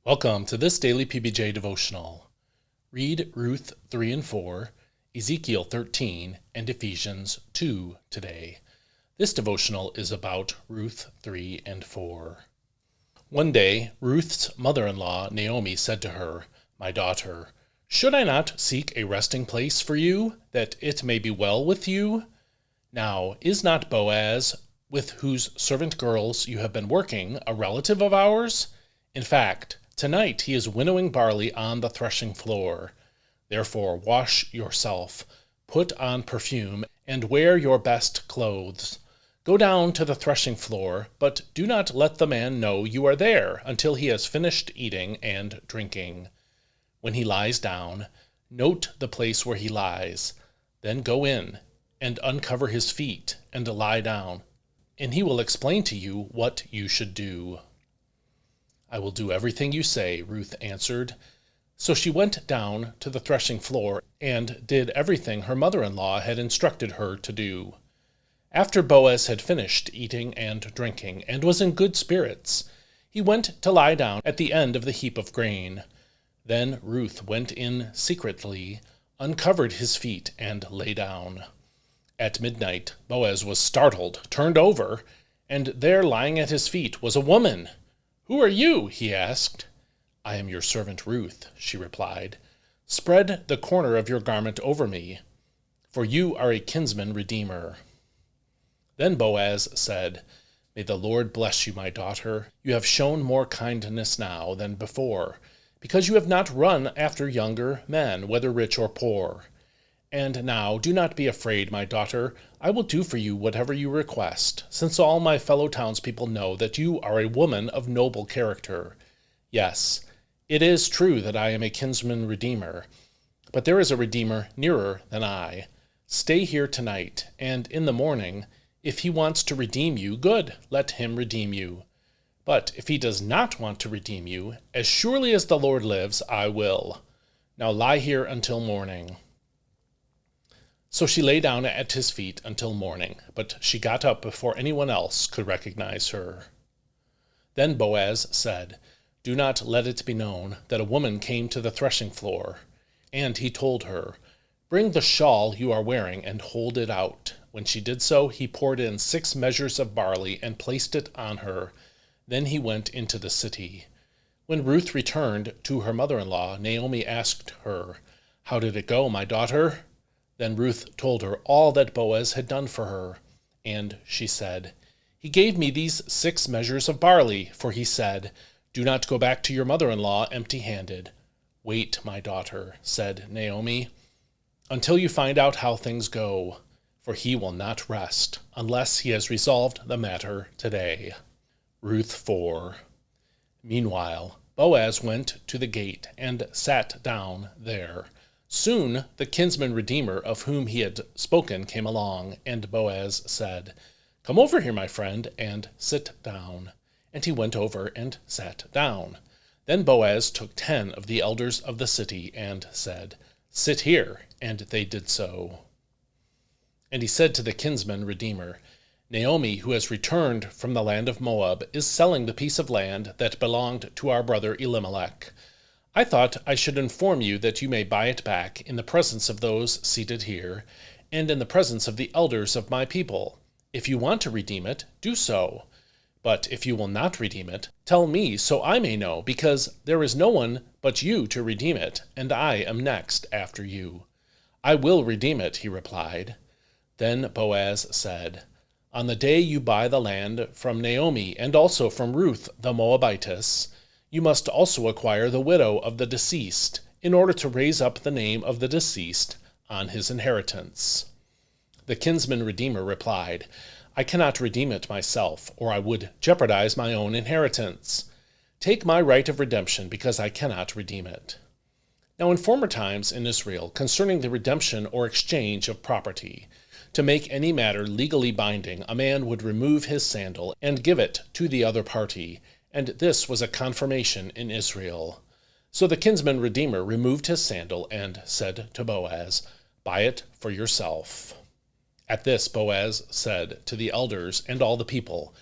Welcome to this daily PBJ devotional. Read Ruth 3 and 4, Ezekiel 13, and Ephesians 2 today. This devotional is about Ruth 3 and 4. One day, Ruth's mother-in-law, Naomi, said to her, "My daughter, should I not seek a resting place for you, that it may be well with you? Now, is not Boaz, with whose servant girls you have been working, a relative of ours? In fact, tonight he is winnowing barley on the threshing floor. Therefore wash yourself, put on perfume, and wear your best clothes. Go down to the threshing floor, but do not let the man know you are there until he has finished eating and drinking. When he lies down, note the place where he lies. Then go in and uncover his feet and lie down, and he will explain to you what you should do." "I will do everything you say," Ruth answered. So she went down to the threshing floor and did everything her mother-in-law had instructed her to do. After Boaz had finished eating and drinking and was in good spirits, he went to lie down at the end of the heap of grain. Then Ruth went in secretly, uncovered his feet, and lay down. At midnight, Boaz was startled, turned over, and there lying at his feet was a woman. "Who are you?" he asked. "I am your servant Ruth," she replied. "Spread the corner of your garment over me, for you are a kinsman redeemer." Then Boaz said, "May the Lord bless you, my daughter. You have shown more kindness now than before, because you have not run after younger men, whether rich or poor. And now do not be afraid, my daughter. I will do for you whatever you request, since all my fellow townspeople know that you are a woman of noble character. Yes, it is true that I am a kinsman redeemer, but there is a redeemer nearer than I. Stay here tonight, and in the morning, if he wants to redeem you, good, let him redeem you. But if he does not want to redeem you, as surely as the Lord lives, I will. Now lie here until morning." So she lay down at his feet until morning, but she got up before anyone else could recognize her. Then Boaz said, "Do not let it be known that a woman came to the threshing floor." And he told her, "Bring the shawl you are wearing and hold it out." When she did so, he poured in 6 measures of barley and placed it on her. Then he went into the city. When Ruth returned to her mother-in-law, Naomi asked her, "How did it go, my daughter?" Then Ruth told her all that Boaz had done for her. And she said, "He gave me these 6 measures of barley, for he said, 'Do not go back to your mother-in-law empty-handed.'" "Wait, my daughter," said Naomi, "until you find out how things go, for he will not rest unless he has resolved the matter today." Ruth 4. Meanwhile, Boaz went to the gate and sat down there. Soon the kinsman redeemer of whom he had spoken came along, and Boaz said, "Come over here, my friend, and sit down." And he went over and sat down. Then Boaz took 10 of the elders of the city and said, "Sit here," and they did so. And he said to the kinsman redeemer, "Naomi, who has returned from the land of Moab, is selling the piece of land that belonged to our brother Elimelech. I thought I should inform you that you may buy it back in the presence of those seated here, and in the presence of the elders of my people. If you want to redeem it, do so. But if you will not redeem it, tell me so I may know, because there is no one but you to redeem it, and I am next after you." "I will redeem it," he replied. Then Boaz said, "On the day you buy the land from Naomi and also from Ruth the Moabitess, you must also acquire the widow of the deceased, in order to raise up the name of the deceased on his inheritance." The kinsman redeemer replied, "I cannot redeem it myself, or I would jeopardize my own inheritance. Take my right of redemption, because I cannot redeem it." Now in former times in Israel, concerning the redemption or exchange of property, to make any matter legally binding, a man would remove his sandal and give it to the other party, and this was a confirmation in Israel. So the kinsman redeemer removed his sandal and said to Boaz, "Buy it for yourself." At this Boaz said to the elders and all the people,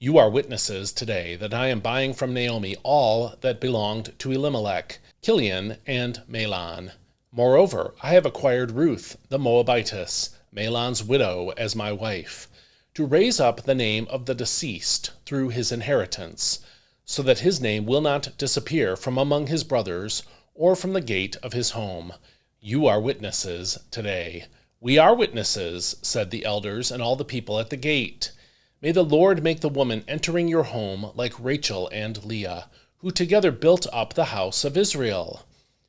You are witnesses today that I am buying from Naomi all that belonged to Elimelech, Kilion, and Mahlon. Moreover, I have acquired Ruth the Moabitess, Mahlon's widow, as my wife, to raise up the name of the deceased through his inheritance, so that his name will not disappear from among his brothers or from the gate of his home. You are witnesses today. We are witnesses, said the elders and all the people at the gate. May the Lord make the woman entering your home like Rachel and Leah, who together built up the house of Israel.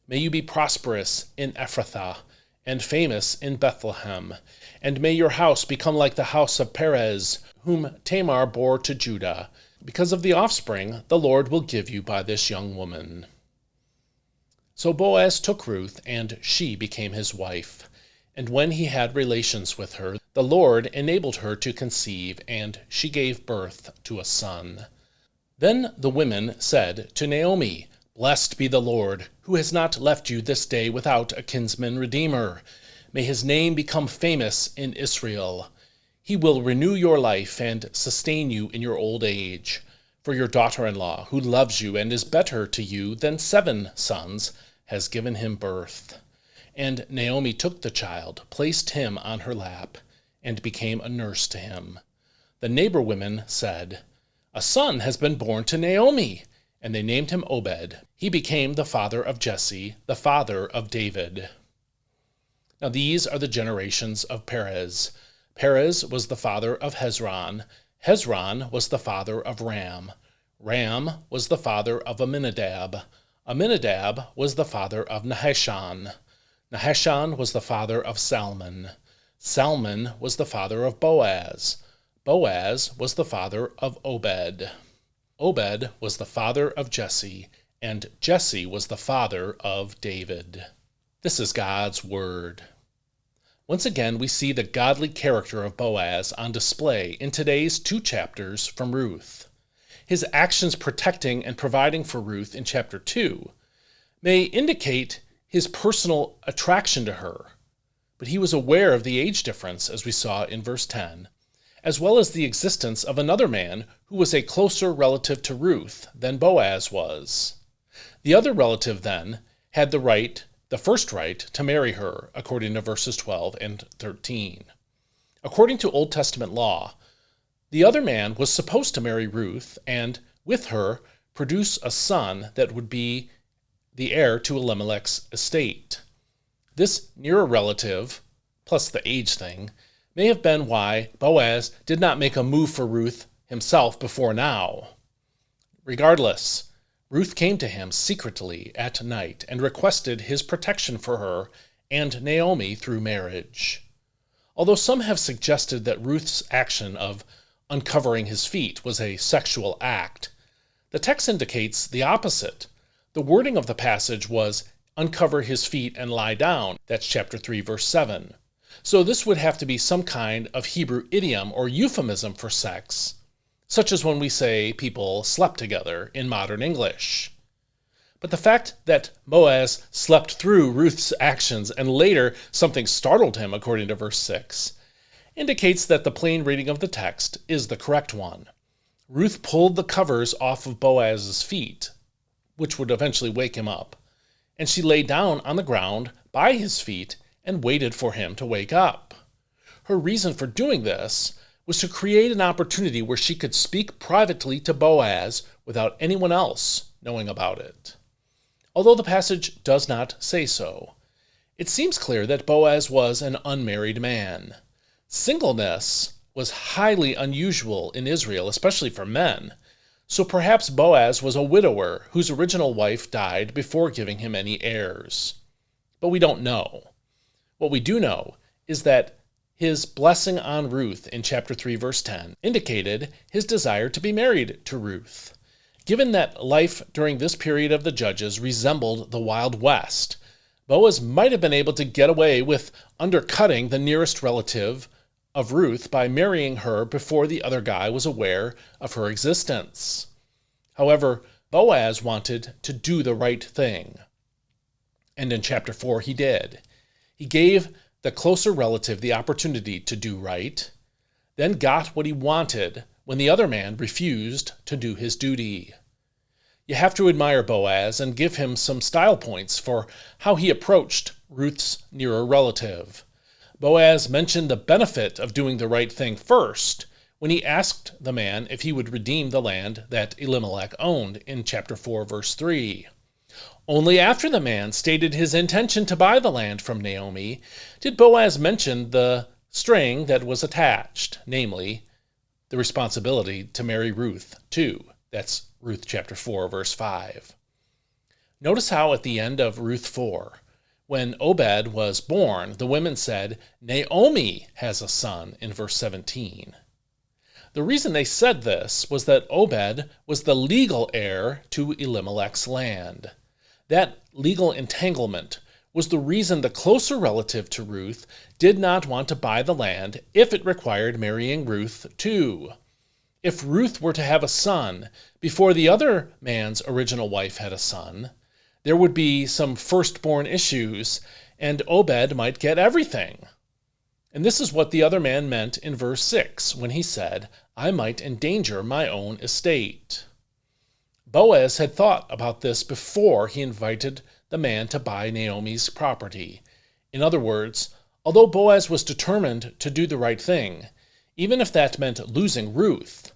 May you be prosperous in Ephrathah and famous in Bethlehem, and may your house become like the house of Perez, whom Tamar bore to Judah, because of the offspring the Lord will give you by this young woman. So Boaz took Ruth, and she became his wife. And when he had relations with her, the Lord enabled her to conceive, and she gave birth to a son. Then the women said to Naomi, Blessed be the Lord, who has not left you this day without a kinsman redeemer. May his name become famous in Israel. He will renew your life and sustain you in your old age. For your daughter-in-law, who loves you and is better to you than 7 sons, has given him birth. And Naomi took the child, placed him on her lap, and became a nurse to him. The neighbor women said, A son has been born to Naomi, and they named him Obed. He became the father of Jesse, the father of David. Now these are the generations of Perez. Perez was the father of Hezron. Hezron was the father of Ram. Ram was the father of Amminadab. Amminadab was the father of Nahashon. Nahashon was the father of Salmon. Salmon was the father of Boaz. Boaz was the father of Obed. Obed was the father of Jesse, and Jesse was the father of David. This is God's word. Once again, we see the godly character of Boaz on display in today's 2 chapters from Ruth. His actions protecting and providing for Ruth in chapter 2 may indicate his personal attraction to her, but he was aware of the age difference, as we saw in verse 10, as well as the existence of another man who was a closer relative to Ruth than Boaz was. The other relative, then, had the first right to marry her, according to verses 12 and 13. According to Old Testament law, the other man was supposed to marry Ruth and, with her, produce a son that would be the heir to Elimelech's estate. This nearer relative, plus the age thing, may have been why Boaz did not make a move for Ruth himself before now. Regardless, Ruth came to him secretly at night and requested his protection for her and Naomi through marriage. Although some have suggested that Ruth's action of uncovering his feet was a sexual act, the text indicates the opposite. The wording of the passage was, uncover his feet and lie down. That's chapter 3, verse 7. So this would have to be some kind of Hebrew idiom or euphemism for sex, such as when we say people slept together in modern English. But the fact that Boaz slept through Ruth's actions and later something startled him, according to verse 6, indicates that the plain reading of the text is the correct one. Ruth pulled the covers off of Boaz's feet, which would eventually wake him up, and she lay down on the ground by his feet and waited for him to wake up. Her reason for doing this was to create an opportunity where she could speak privately to Boaz without anyone else knowing about it. Although the passage does not say so, it seems clear that Boaz was an unmarried man. Singleness was highly unusual in Israel, especially for men, so perhaps Boaz was a widower whose original wife died before giving him any heirs. But we don't know. What we do know is that his blessing on Ruth in chapter 3, verse 10 indicated his desire to be married to Ruth. Given that life during this period of the Judges resembled the Wild West, Boaz might have been able to get away with undercutting the nearest relative of Ruth by marrying her before the other guy was aware of her existence. However, Boaz wanted to do the right thing. And in chapter 4, he did. He gave the closer relative the opportunity to do right, then got what he wanted when the other man refused to do his duty. You have to admire Boaz and give him some style points for how he approached Ruth's nearer relative. Boaz mentioned the benefit of doing the right thing first when he asked the man if he would redeem the land that Elimelech owned in chapter 4, verse 3. Only after the man stated his intention to buy the land from Naomi did Boaz mention the string that was attached, namely, the responsibility to marry Ruth, too. That's Ruth chapter 4, verse 5. Notice how at the end of Ruth 4, when Obed was born, the women said, Naomi has a son, in verse 17. The reason they said this was that Obed was the legal heir to Elimelech's land. That legal entanglement was the reason the closer relative to Ruth did not want to buy the land if it required marrying Ruth too. If Ruth were to have a son before the other man's original wife had a son, there would be some firstborn issues, and Obed might get everything. And this is what the other man meant in verse 6 when he said, I might endanger my own estate. Boaz had thought about this before he invited the man to buy Naomi's property. In other words, although Boaz was determined to do the right thing, even if that meant losing Ruth,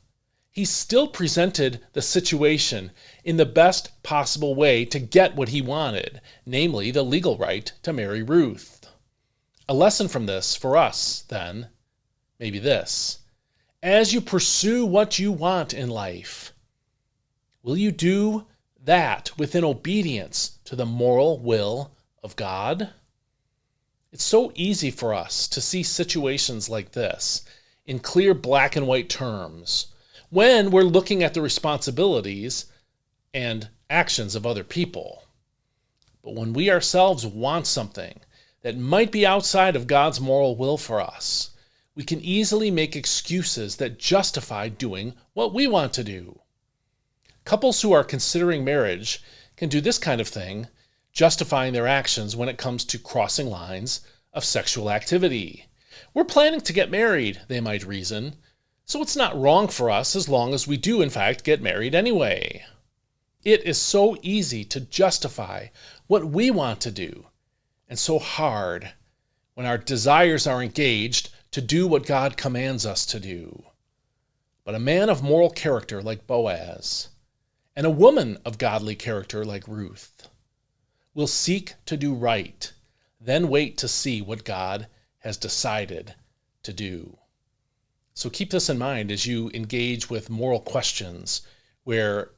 he still presented the situation in the best possible way to get what he wanted, namely the legal right to marry Ruth. A lesson from this for us, then, may be this. As you pursue what you want in life, will you do that within obedience to the moral will of God? It's so easy for us to see situations like this in clear black and white terms when we're looking at the responsibilities and actions of other people. But when we ourselves want something that might be outside of God's moral will for us, we can easily make excuses that justify doing what we want to do. Couples who are considering marriage can do this kind of thing, justifying their actions when it comes to crossing lines of sexual activity. We're planning to get married, they might reason, so it's not wrong for us as long as we do in fact get married anyway. It is so easy to justify what we want to do, and so hard when our desires are engaged to do what God commands us to do. But a man of moral character like Boaz, and a woman of godly character like Ruth, will seek to do right, then wait to see what God has decided to do. So keep this in mind as you engage with moral questions where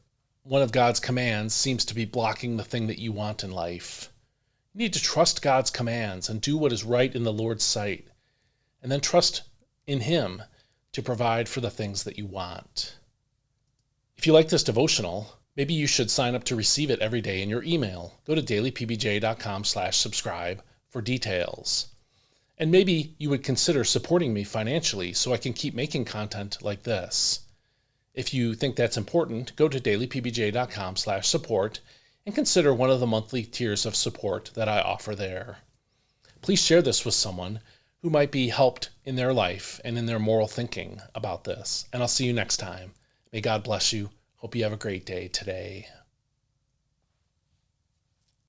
one of God's commands seems to be blocking the thing that you want in life. You need to trust God's commands and do what is right in the Lord's sight, and then trust in Him to provide for the things that you want. If you like this devotional, maybe you should sign up to receive it every day in your email. Go to dailypbj.com/subscribe for details. And maybe you would consider supporting me financially so I can keep making content like this. If you think that's important, go to dailypbj.com/support and consider one of the monthly tiers of support that I offer there. Please share this with someone who might be helped in their life and in their moral thinking about this. And I'll see you next time. May God bless you. Hope you have a great day today.